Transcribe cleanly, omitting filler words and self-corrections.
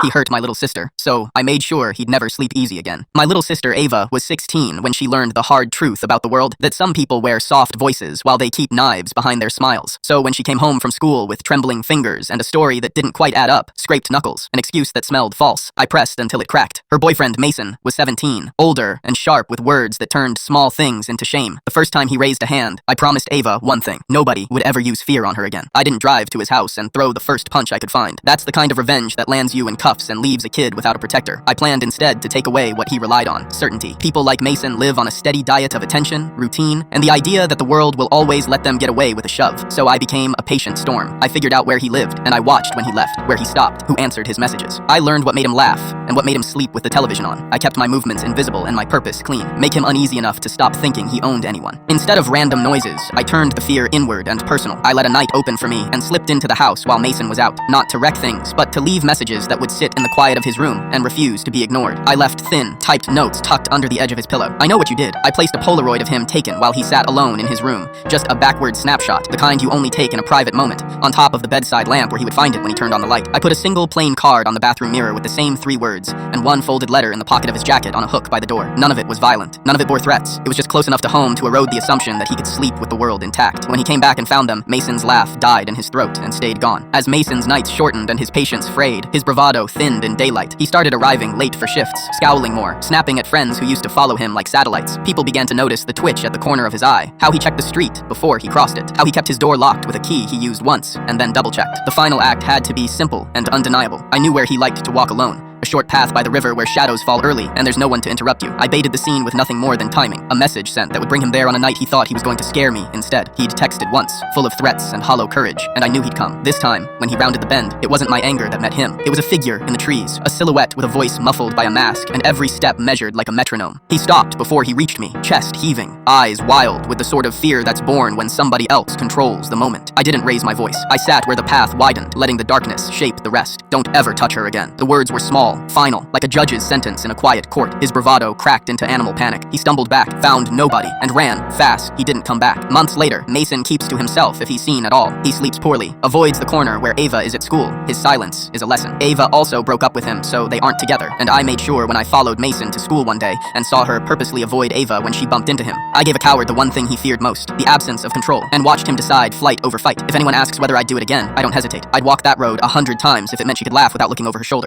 He hurt my little sister, so I made sure he'd never sleep easy again. My little sister Ava was 16 when she learned the hard truth about the world, that some people wear soft voices while they keep knives behind their smiles. So when she came home from school with trembling fingers and a story that didn't quite add up, scraped knuckles, an excuse that smelled false, I pressed until it cracked. Her boyfriend Mason was 17, older and sharp with words that turned small things into shame. The first time he raised a hand, I promised Ava one thing: nobody would ever use fear on her again. I didn't drive to his house and throw the first punch I could find. That's the kind of revenge that lands you in cuffs and leaves a kid without a protector. I planned instead to take away what he relied on: certainty. People like Mason live on a steady diet of attention, routine, and the idea that the world will always let them get away with a shove. So I became a patient storm. I figured out where he lived, and I watched when he left, where he stopped, who answered his messages. I learned what made him laugh, and what made him sleep with the television on. I kept my movements invisible and my purpose clean. Make him uneasy enough to stop thinking he owned anyone. Instead of random noises, I turned the fear inward and personal. I let a night open for me and slipped into the house while Mason was out, not to wreck things, but to leave messages that would sit in the quiet of his room and refuse to be ignored. I left thin, typed notes tucked under the edge of his pillow. I know what you did. I placed a Polaroid of him taken while he sat alone in his room, just a backward snapshot, the kind you only take in a private moment, on top of the bedside lamp where he would find it when he turned on the light. I put a single plain card on the bathroom mirror with the same 3 words, and one folded letter in the pocket of his jacket on a hook by the door. None of it was violent. None of it bore threats. It was just close enough to home to erode the assumption that he could sleep with the world intact. When he came back and found them, Mason's laugh died in his throat and stayed gone. As Mason's nights shortened and his patience frayed, his bravado thinned in daylight. He started arriving late for shifts, scowling more, snapping at friends who used to follow him like satellites. People began to notice the twitch at the corner of his eye, how he checked the street before he crossed it, how he kept his door locked with a key he used once and then double-checked. The final act had to be simple and undeniable. I knew where he liked to walk alone, a short path by the river where shadows fall early and there's no one to interrupt you. I baited the scene with nothing more than timing, a message sent that would bring him there on a night he thought he was going to scare me instead. He'd texted once, full of threats and hollow courage, and I knew he'd come. This time, when he rounded the bend, it wasn't my anger that met him. It was a figure in the trees, a silhouette with a voice muffled by a mask, and every step measured like a metronome. He stopped before he reached me, chest heaving, eyes wild with the sort of fear that's born when somebody else controls the moment. I didn't raise my voice. I sat where the path widened, letting the darkness shape the rest. Don't ever touch her again. The words were small, final, like a judge's sentence in a quiet court. His bravado cracked into animal panic. He stumbled back, found nobody, and ran fast. He didn't come back. Months later, Mason keeps to himself if he's seen at all. He sleeps poorly, avoids the corner where Ava is at school. His silence is a lesson. Ava also broke up with him, so they aren't together, and I made sure when I followed Mason to school one day and saw her purposely avoid Ava when she bumped into him. I gave a coward the one thing he feared most, the absence of control, and watched him decide flight over fight. If anyone asks whether I'd do it again, I don't hesitate. I'd walk that road 100 times if it meant she could laugh without looking over her shoulder.